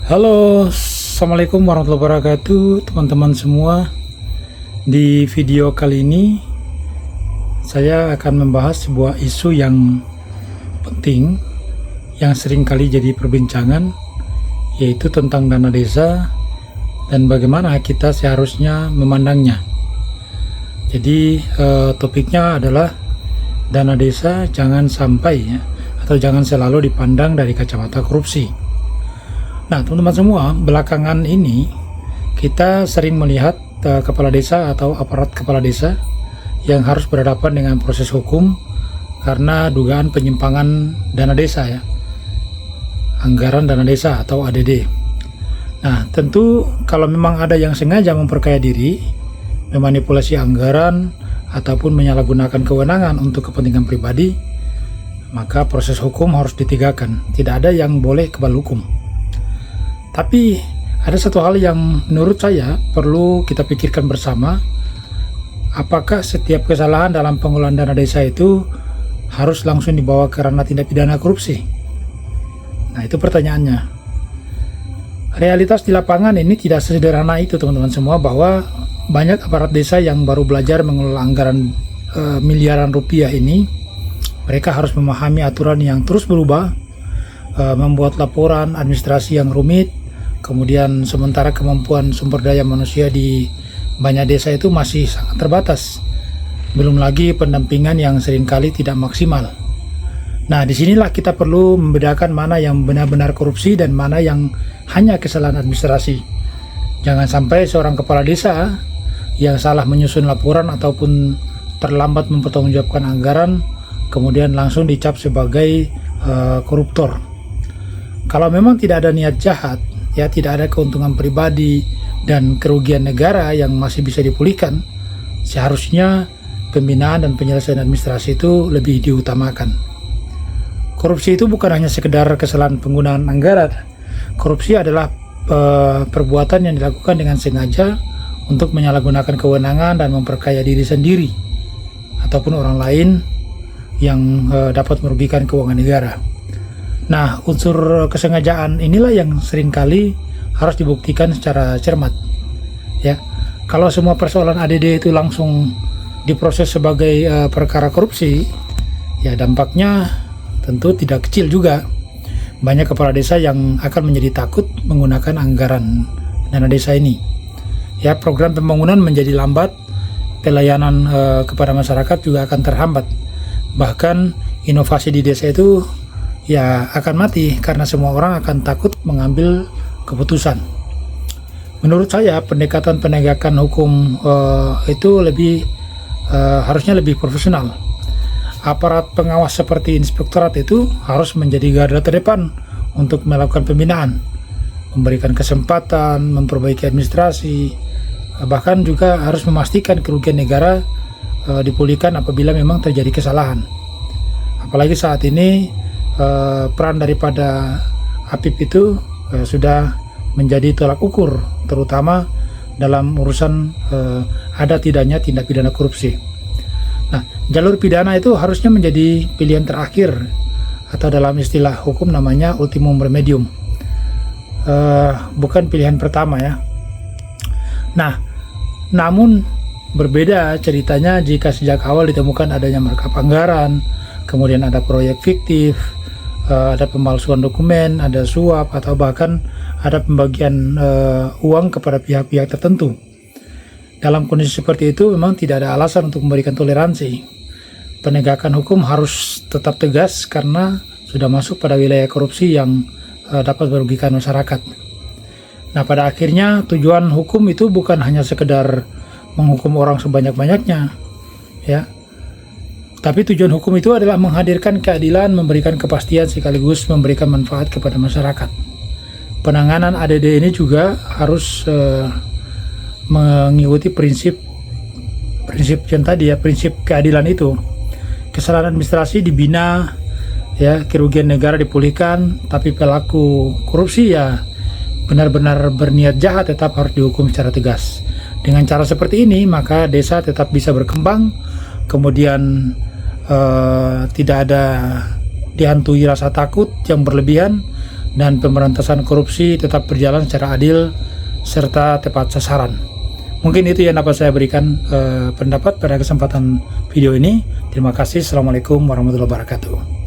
Halo, Assalamualaikum warahmatullahi wabarakatuh, teman-teman semua. Di video kali ini saya akan membahas sebuah isu yang penting yang sering kali jadi perbincangan, yaitu tentang dana desa dan bagaimana kita seharusnya memandangnya. Jadi topiknya adalah dana desa jangan sampai atau jangan selalu dipandang dari kacamata korupsi. Nah, teman-teman semua, belakangan ini kita sering melihat kepala desa atau aparat kepala desa yang harus berhadapan dengan proses hukum karena dugaan penyimpangan dana desa anggaran dana desa atau ADD. Nah, tentu kalau memang ada yang sengaja memperkaya diri, memanipulasi anggaran ataupun menyalahgunakan kewenangan untuk kepentingan pribadi, maka proses hukum harus ditegakkan. Tidak ada yang boleh kebal hukum. Tapi ada satu hal yang menurut saya perlu kita pikirkan bersama. Apakah setiap kesalahan dalam pengelolaan dana desa itu harus langsung dibawa ke ranah tindak pidana korupsi? Nah, itu pertanyaannya. Realitas di lapangan ini tidak sesederhana itu, teman-teman semua, bahwa banyak aparat desa yang baru belajar mengelola anggaran miliaran rupiah ini. Mereka harus memahami aturan yang terus berubah, membuat laporan administrasi yang rumit. Kemudian sementara kemampuan sumber daya manusia di banyak desa itu masih sangat terbatas. Belum lagi pendampingan yang seringkali tidak maksimal. Nah, disinilah kita perlu membedakan mana yang benar-benar korupsi dan mana yang hanya kesalahan administrasi. Jangan sampai seorang kepala desa yang salah menyusun laporan ataupun terlambat mempertanggungjawabkan anggaran kemudian langsung dicap sebagai koruptor. Kalau memang tidak ada niat jahat, tidak ada keuntungan pribadi dan kerugian negara yang masih bisa dipulihkan, seharusnya pembinaan dan penyelesaian administrasi itu lebih diutamakan. Korupsi itu bukan hanya sekedar kesalahan penggunaan anggaran. Korupsi adalah perbuatan yang dilakukan dengan sengaja untuk menyalahgunakan kewenangan dan memperkaya diri sendiri ataupun orang lain yang dapat merugikan keuangan negara. Nah, unsur kesengajaan inilah yang seringkali harus dibuktikan secara cermat. Kalau semua persoalan ADD itu langsung diproses sebagai perkara korupsi, dampaknya tentu tidak kecil juga. Banyak kepala desa yang akan menjadi takut menggunakan anggaran dana desa ini. Program pembangunan menjadi lambat, pelayanan kepada masyarakat juga akan terhambat. Bahkan inovasi di desa itu akan mati karena semua orang akan takut mengambil keputusan. Menurut saya pendekatan penegakan hukum itu harusnya lebih profesional. Aparat pengawas seperti inspektorat itu harus menjadi garda terdepan untuk melakukan pembinaan, memberikan kesempatan, memperbaiki administrasi, bahkan juga harus memastikan kerugian negara dipulihkan apabila memang terjadi kesalahan. Apalagi saat ini peran daripada APIP itu sudah menjadi tolak ukur, terutama dalam urusan ada tidaknya tindak pidana korupsi. Nah, jalur pidana itu harusnya menjadi pilihan terakhir atau dalam istilah hukum namanya ultimum remedium, bukan pilihan pertama Nah, namun berbeda ceritanya jika sejak awal ditemukan adanya markup anggaran, kemudian ada proyek fiktif, ada pemalsuan dokumen, ada suap, atau bahkan ada pembagian uang kepada pihak-pihak tertentu. Dalam kondisi seperti itu memang tidak ada alasan untuk memberikan toleransi. Penegakan hukum harus tetap tegas karena sudah masuk pada wilayah korupsi yang dapat merugikan masyarakat. Nah, pada akhirnya tujuan hukum itu bukan hanya sekedar menghukum orang sebanyak-banyaknya, tapi tujuan hukum itu adalah menghadirkan keadilan, memberikan kepastian sekaligus memberikan manfaat kepada masyarakat. Penanganan ADD ini juga harus mengikuti prinsip yang tadi prinsip keadilan itu. Kesalahan administrasi dibina, kerugian negara dipulihkan, tapi pelaku korupsi benar-benar berniat jahat tetap harus dihukum secara tegas. Dengan cara seperti ini maka desa tetap bisa berkembang, kemudian tidak ada dihantui rasa takut yang berlebihan, dan pemberantasan korupsi tetap berjalan secara adil serta tepat sasaran. Mungkin itu yang dapat saya berikan pendapat pada kesempatan video ini. Terima kasih. Assalamualaikum warahmatullahi wabarakatuh.